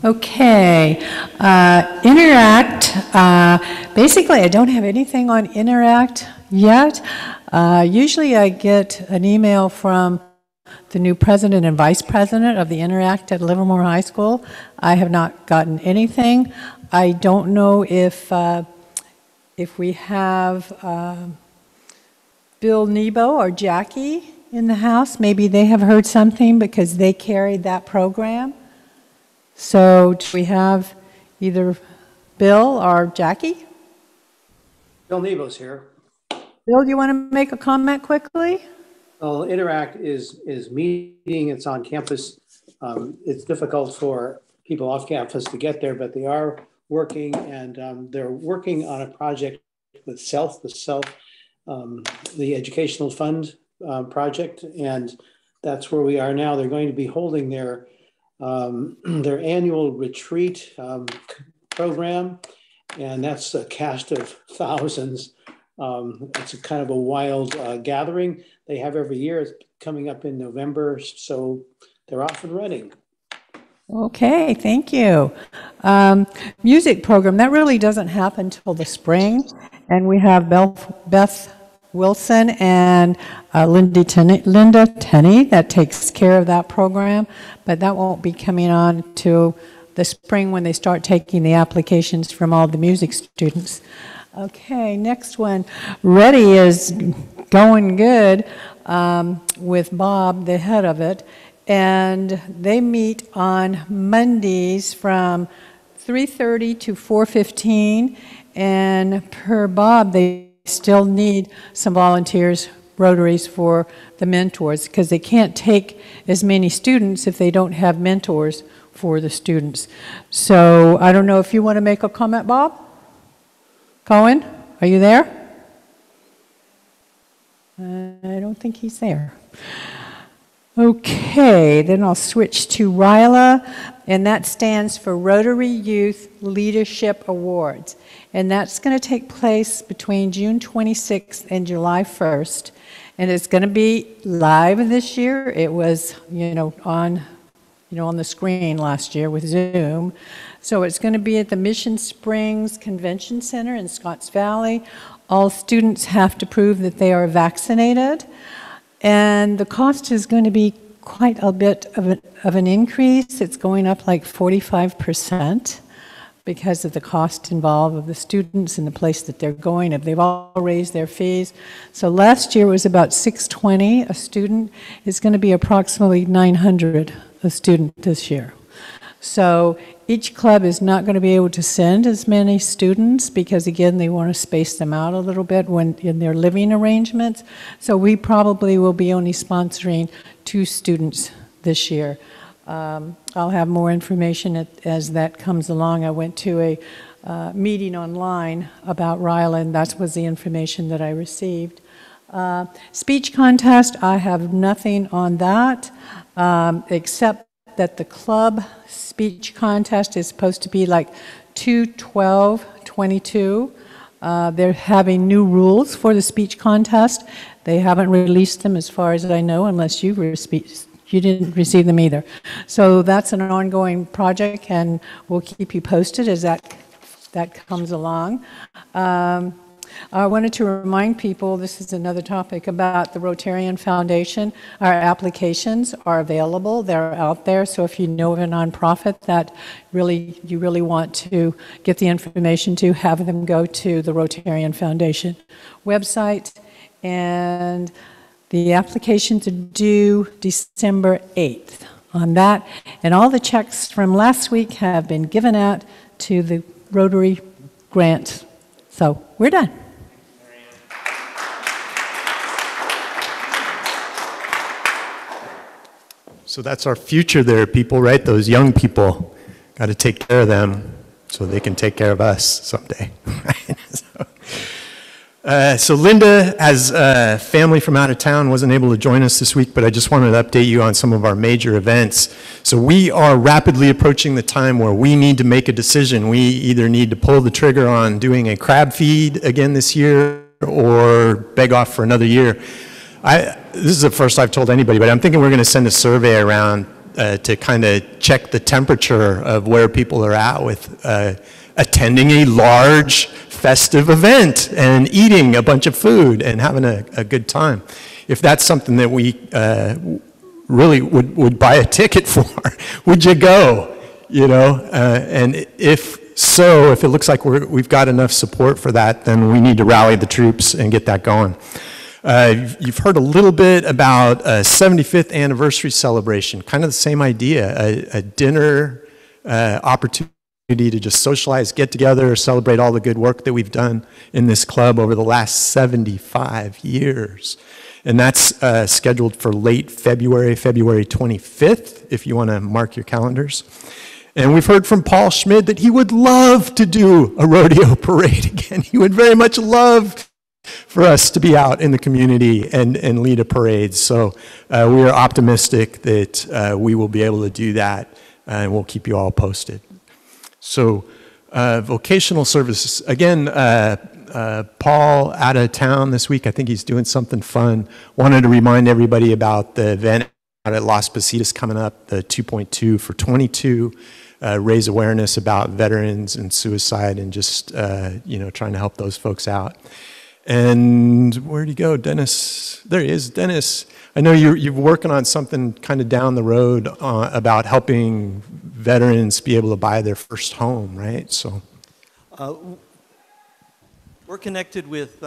Okay, Interact, basically I don't have anything on Interact yet. Usually I get an email from the new president and vice president of the Interact at Livermore High School. I have not gotten anything. I don't know if we have Bill Nebo or Jackie in the house. Maybe they have heard something because they carried that program. So do we have either Bill or Jackie? Bill Nebo's here. Bill, do you want to make a comment quickly? Well, Interact is meeting. It's on campus. It's difficult for people off campus to get there, but they are working, and they're working on a project with the Educational Fund project, and that's where we are now. They're going to be holding their annual retreat program, and that's a cast of thousands. It's a kind of a wild gathering they have every year. It's coming up in November, so they're off and running. Okay, thank you. Music program, that really doesn't happen until the spring, and we have Beth Wilson and Linda Tenney that takes care of that program, but that won't be coming on to the spring when they start taking the applications from all the music students. Okay, next one. Ready is going good with Bob, the head of it, and they meet on Mondays from 3:30 to 4:15, and per Bob, they still need some volunteers, Rotaries, for the mentors, because they can't take as many students if they don't have mentors for the students. So I don't know if you want to make a comment, Bob? Cohen, are you there? I don't think he's there. Okay, then I'll switch to RILA, and that stands for Rotary Youth Leadership Awards. And that's going to take place between June 26th and July 1st. And it's going to be live this year. It was, on the screen last year with Zoom. So it's going to be at the Mission Springs Convention Center in Scotts Valley. All students have to prove that they are vaccinated. And the cost is going to be quite a bit of an increase. It's going up like 45% because of the cost involved of the students and the place that they're going. They've all raised their fees. So last year was about $620 a student. It's going to be approximately $900 a student this year. So each club is not going to be able to send as many students because, again, they want to space them out a little bit when in their living arrangements. So we probably will be only sponsoring 2 students this year. I'll have more information as that comes along. I went to a meeting online about RILA, and that was the information that I received. Speech contest, I have nothing on that, except that the club speech contest is supposed to be like 2/12/22. They're having new rules for the speech contest. They haven't released them as far as I know, unless you didn't receive them either. So that's an ongoing project, and we'll keep you posted as that comes along. I wanted to remind people, this is another topic, about the Rotarian Foundation. Our applications are available. They're out there. So if you know of a nonprofit that you really want to get the information to, have them go to the Rotarian Foundation website. And the applications are due December 8th on that. And all the checks from last week have been given out to the Rotary grant. So we're done. So that's our future there, people, right? Those young people. Got to take care of them so they can take care of us someday. So Linda, as a family from out of town, wasn't able to join us this week, but I just wanted to update you on some of our major events. So we are rapidly approaching the time where we need to make a decision. We either need to pull the trigger on doing a crab feed again this year or beg off for another year. This is the first I've told anybody, but I'm thinking we're going to send a survey around to kind of check the temperature of where people are at with attending a large festive event and eating a bunch of food and having a good time. If that's something that we really would buy a ticket for, would you go? You know, and if so, if it looks like we've got enough support for that, then we need to rally the troops and get that going. You've heard a little bit about a 75th anniversary celebration, kind of the same idea, a dinner opportunity to just socialize, get together, celebrate all the good work that we've done in this club over the last 75 years. And that's scheduled for late February, February 25th, if you want to mark your calendars. And we've heard from Paul Schmid that he would love to do a rodeo parade again. He would very much love for us to be out in the community and lead a parade. So we are optimistic that we will be able to do that, and we'll keep you all posted. So vocational services, again, Paul out of town this week. I think he's doing something fun. Wanted to remind everybody about the event out at Las Positas coming up, the 2.2 for 22, raise awareness about veterans and suicide and just, trying to help those folks out. And where'd he go? Dennis, there he is. Dennis, I know you're working on something kind of down the road about helping veterans be able to buy their first home, right? So, we're connected with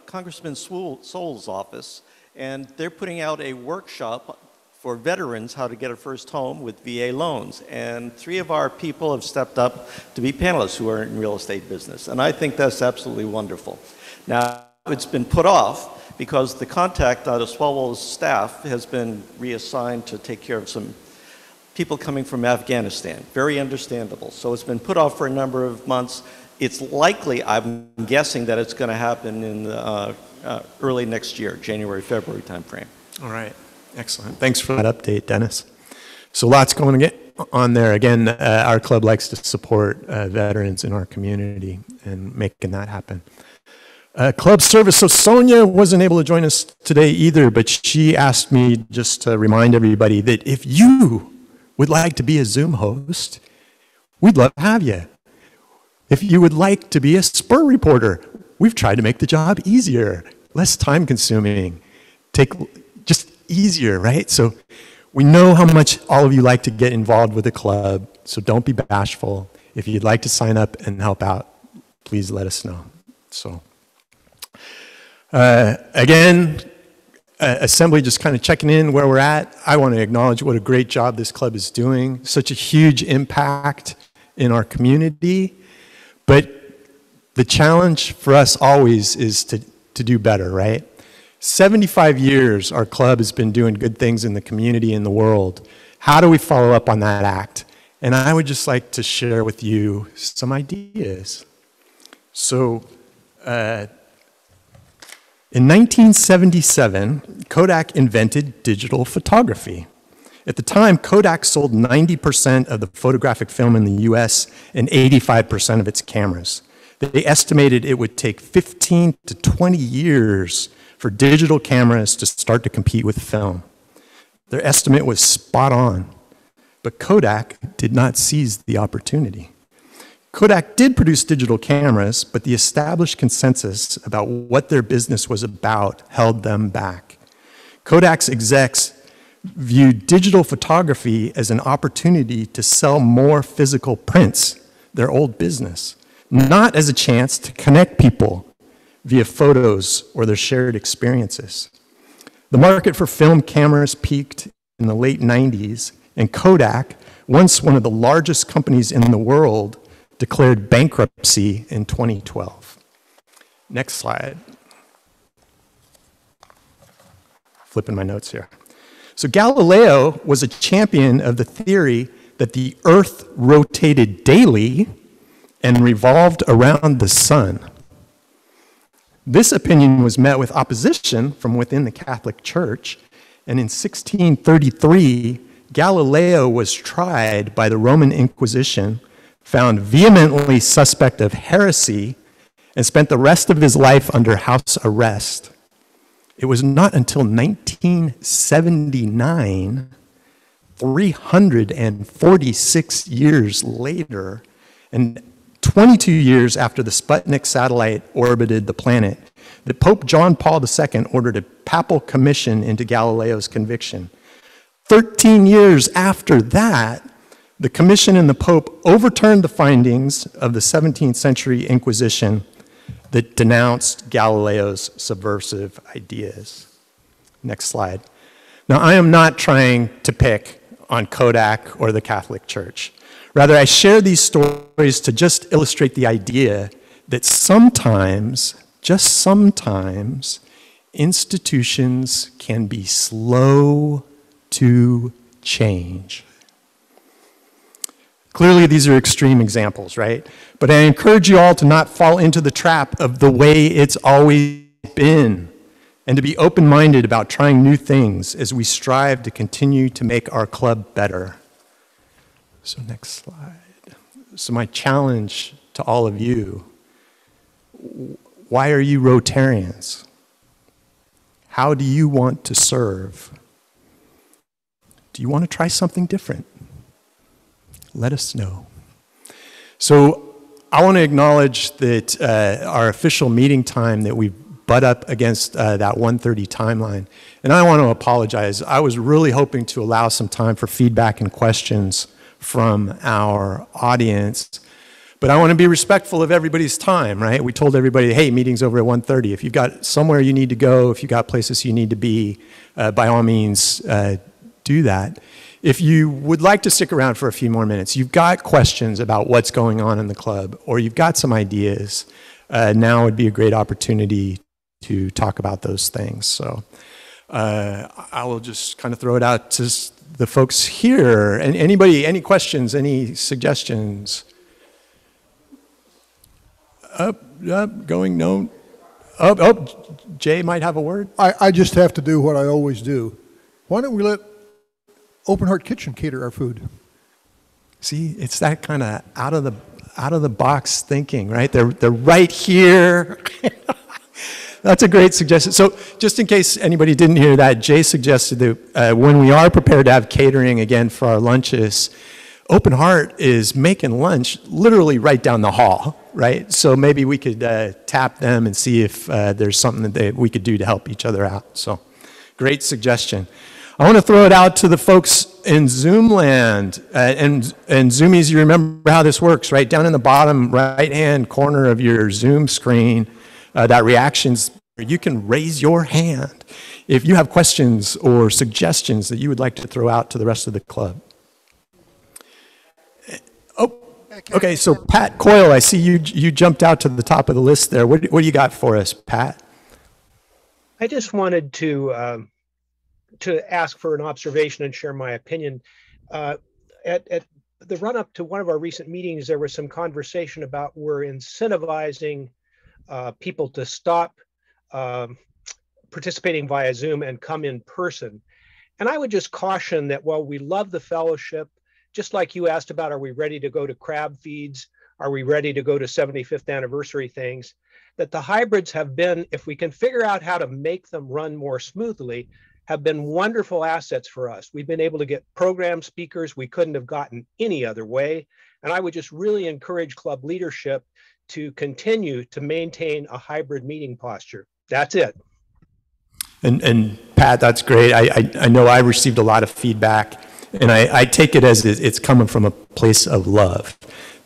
Congressman Soul's office, and they're putting out a workshop for veterans how to get a first home with VA loans. And 3 of our people have stepped up to be panelists who are in real estate business, and I think that's absolutely wonderful. Now, it's been put off because the contact out of Swalwell's staff has been reassigned to take care of some people coming from Afghanistan. Very understandable. So it's been put off for a number of months. It's likely, I'm guessing, that it's going to happen in the, early next year, January, February timeframe. All right. Excellent. Thanks for that update, Dennis. So lots going on there. Again, our club likes to support veterans in our community and making that happen. Club service. So Sonia wasn't able to join us today either, but she asked me just to remind everybody that if you would like to be a Zoom host, we'd love to have you. If you would like to be a Spur reporter, we've tried to make the job easier, less time consuming, just easier, right? So we know how much all of you like to get involved with the club, so don't be bashful. If you'd like to sign up and help out, please let us know. So. Again, Assembly just kind of checking in where we're at. I want to acknowledge what a great job this club is doing. Such a huge impact in our community. But the challenge for us always is to do better, right? 75 years our club has been doing good things in the community and the world. How do we follow up on that act? And I would just like to share with you some ideas. So, in 1977, Kodak invented digital photography. At the time, Kodak sold 90% of the photographic film in the US and 85% of its cameras. They estimated it would take 15 to 20 years for digital cameras to start to compete with film. Their estimate was spot on, but Kodak did not seize the opportunity. Kodak did produce digital cameras, but the established consensus about what their business was about held them back. Kodak's execs viewed digital photography as an opportunity to sell more physical prints, their old business, not as a chance to connect people via photos or their shared experiences. The market for film cameras peaked in the late 90s, and Kodak, once one of the largest companies in the world, declared bankruptcy in 2012. Next slide. Flipping my notes here. So Galileo was a champion of the theory that the Earth rotated daily and revolved around the sun. This opinion was met with opposition from within the Catholic Church, and in 1633, Galileo was tried by the Roman Inquisition, found vehemently suspect of heresy, and spent the rest of his life under house arrest. It was not until 1979, 346 years later, and 22 years after the Sputnik satellite orbited the planet, that Pope John Paul II ordered a papal commission into Galileo's conviction. 13 years after that, the commission and the Pope overturned the findings of the 17th century Inquisition that denounced Galileo's subversive ideas. Next slide. Now, I am not trying to pick on Kodak or the Catholic Church. Rather, I share these stories to just illustrate the idea that sometimes, just sometimes, institutions can be slow to change. Clearly, these are extreme examples, right? But I encourage you all to not fall into the trap of the way it's always been, and to be open-minded about trying new things as we strive to continue to make our club better. So next slide. So my challenge to all of you, why are you Rotarians? How do you want to serve? Do you want to try something different? Let us know. So I want to acknowledge that our official meeting time that we butt up against that 1:30 timeline. And I want to apologize. I was really hoping to allow some time for feedback and questions from our audience. But I want to be respectful of everybody's time, right? We told everybody, hey, meeting's over at 1:30. If you've got somewhere you need to go, if you've got places you need to be, by all means, do that. If you would like to stick around for a few more minutes, you've got questions about what's going on in the club, or you've got some ideas, now would be a great opportunity to talk about those things. So I will just kind of throw it out to the folks here. And anybody, any questions, any suggestions? Up, going, no. Jay might have a word. I just have to do what I always do. Why don't we let Open Heart Kitchen cater our food? See, it's that kind of out of the box thinking, right? They're right here. That's a great suggestion. So just in case anybody didn't hear that, Jay suggested that when we are prepared to have catering again for our lunches, Open Heart is making lunch literally right down the hall, right? So maybe we could tap them and see if there's something that we could do to help each other out. So great suggestion. I want to throw it out to the folks in Zoom land. And Zoomies, you remember how this works, right? Down in the bottom right-hand corner of your Zoom screen, that reactions, you can raise your hand if you have questions or suggestions that you would like to throw out to the rest of the club. Oh, okay, so Pat Coyle, I see you jumped out to the top of the list there. What do you got for us, Pat? I just wanted to ask for an observation and share my opinion. At the run-up to one of our recent meetings, there was some conversation about we're incentivizing people to stop participating via Zoom and come in person. And I would just caution that while we love the fellowship, just like you asked about, are we ready to go to crab feeds? Are we ready to go to 75th anniversary things? That the hybrids have been, if we can figure out how to make them run more smoothly, have been wonderful assets for us. We've been able to get program speakers we couldn't have gotten any other way. And I would just really encourage club leadership to continue to maintain a hybrid meeting posture. That's it. And Pat, that's great. I know I received a lot of feedback, and I take it as it's coming from a place of love.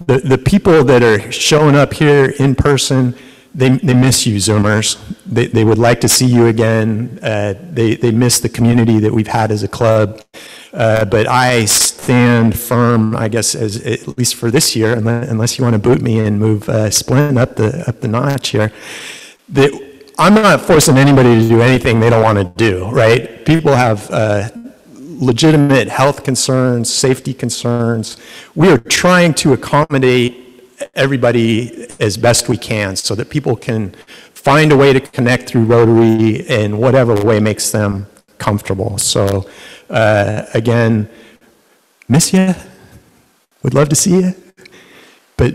The people that are showing up here in person, they miss you, Zoomers. They would like to see you again. They miss the community that we've had as a club. But I stand firm, I guess, at least for this year, unless you want to boot me and move Splint up the notch here, that I'm not forcing anybody to do anything they don't want to do, right? People have legitimate health concerns, safety concerns. We are trying to accommodate everybody as best we can so that people can find a way to connect through Rotary in whatever way makes them comfortable. So again, miss you, would love to see you, but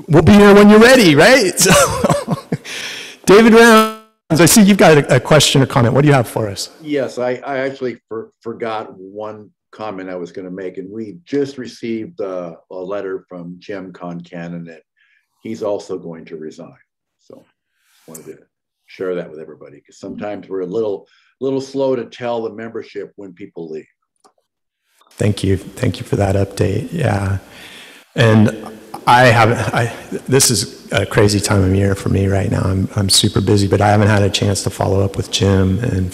we'll be here when you're ready, right? So David Rounds, I see you've got a question or comment. What do you have for us? Yes, I actually forgot one comment I was going to make, and we just received a letter from Jim Concanon that he's also going to resign. So wanted to share that with everybody, because sometimes we're a little slow to tell the membership when people leave. Thank you for that update. Yeah, and this is a crazy time of year for me right now. I'm super busy, but I haven't had a chance to follow up with Jim and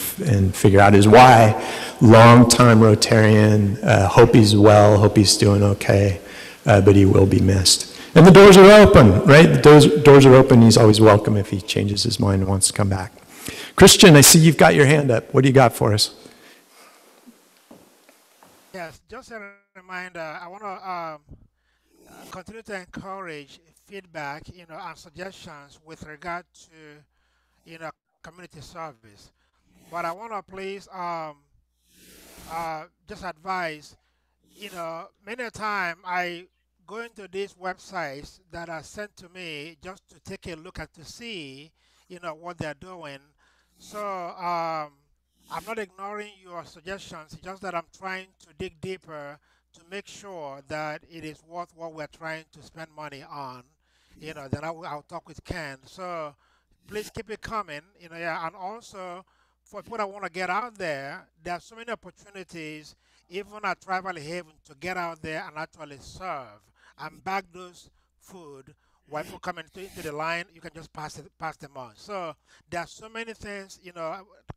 figure out his why. Long-time Rotarian. Hope he's well. Hope he's doing okay. But he will be missed. And the doors are open, right? The doors are open. He's always welcome if he changes his mind and wants to come back. Christian, I see you've got your hand up. What do you got for us? Yes, just a reminder. I want to continue to encourage feedback, and suggestions with regard to, community service. But I want to please just advise, many a time I go into these websites that are sent to me just to take a look at to see, what they're doing. So I'm not ignoring your suggestions, it's just that I'm trying to dig deeper to make sure that it is worth what we're trying to spend money on. Then I'll talk with Ken. So please keep it coming, yeah. And also for people that want to get out there are so many opportunities, even at Tribal Haven, to get out there and actually serve and bag those food. When people come into the line, you can just pass them on. So there are so many things,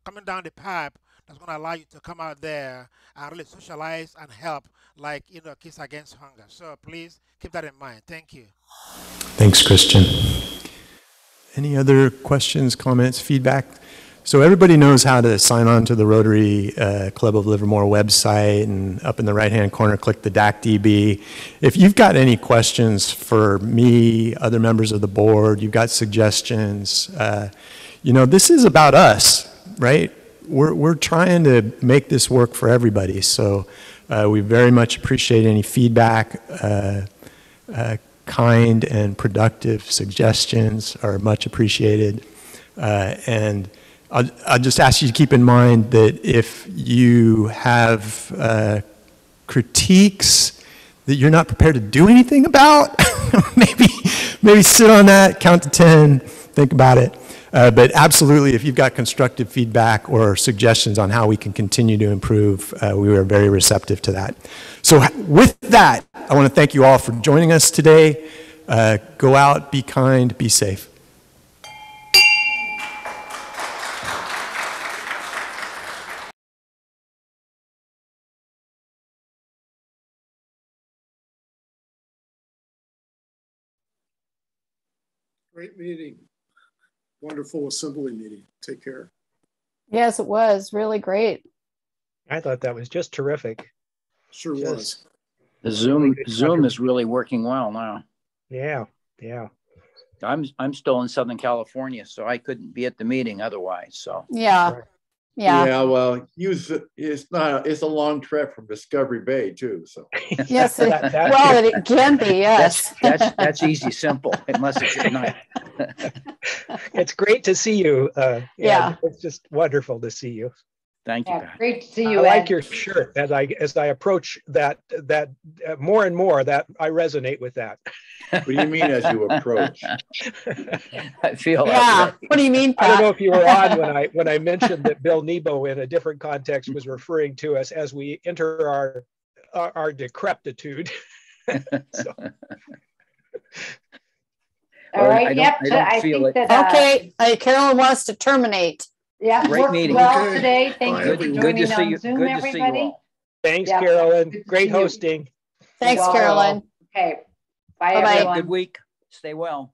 coming down the pipe that's going to allow you to come out there and really socialize and help, like, Kids Against Hunger. So please keep that in mind. Thank you. Thanks, Christian. Any other questions, comments, feedback? So everybody knows how to sign on to the Rotary Club of Livermore website, and up in the right-hand corner, click the DACDB. If you've got any questions for me, other members of the board, you've got suggestions, this is about us, right? We're trying to make this work for everybody. So we very much appreciate any feedback. Kind and productive suggestions are much appreciated. And I'll just ask you to keep in mind that if you have critiques that you're not prepared to do anything about, maybe sit on that, count to 10, think about it. But absolutely, if you've got constructive feedback or suggestions on how we can continue to improve, we are very receptive to that. So with that, I want to thank you all for joining us today. Go out, be kind, be safe. Great meeting. Wonderful assembly meeting. Take care. Yes, it was really great. I thought that was just terrific. Sure was. The Zoom is really working well now. Yeah. I'm still in Southern California, so I couldn't be at the meeting otherwise. So yeah. Well, it's a long trek from Discovery Bay too. So yes, it can be. Yes, that's easy, simple, unless it's at night. It's great to see you. Yeah, it's just wonderful to see you. Thank you, Yeah, Pat. great to see you, I like Ed. your shirt. As I approach that more and more, that I resonate with that. What do you mean as you approach? I feel Yeah. that way. What do you mean, I don't Pat? know if you were on when I mentioned that Bill Nebo in a different context was referring to us as we enter our decrepitude. So. All right. I Yep. don't I feel think it. that. Okay, Carolyn wants to terminate. Yeah, Great worked meeting. well Okay. today. Thank Bye, you for everyone. Good to joining see on you. Zoom, Good to see you everybody. all. Thanks, Yeah. Carolyn. Good to Great see you. hosting. Thanks, Well, Caroline. Okay. Bye, Bye-bye. everyone. Good week. Stay well.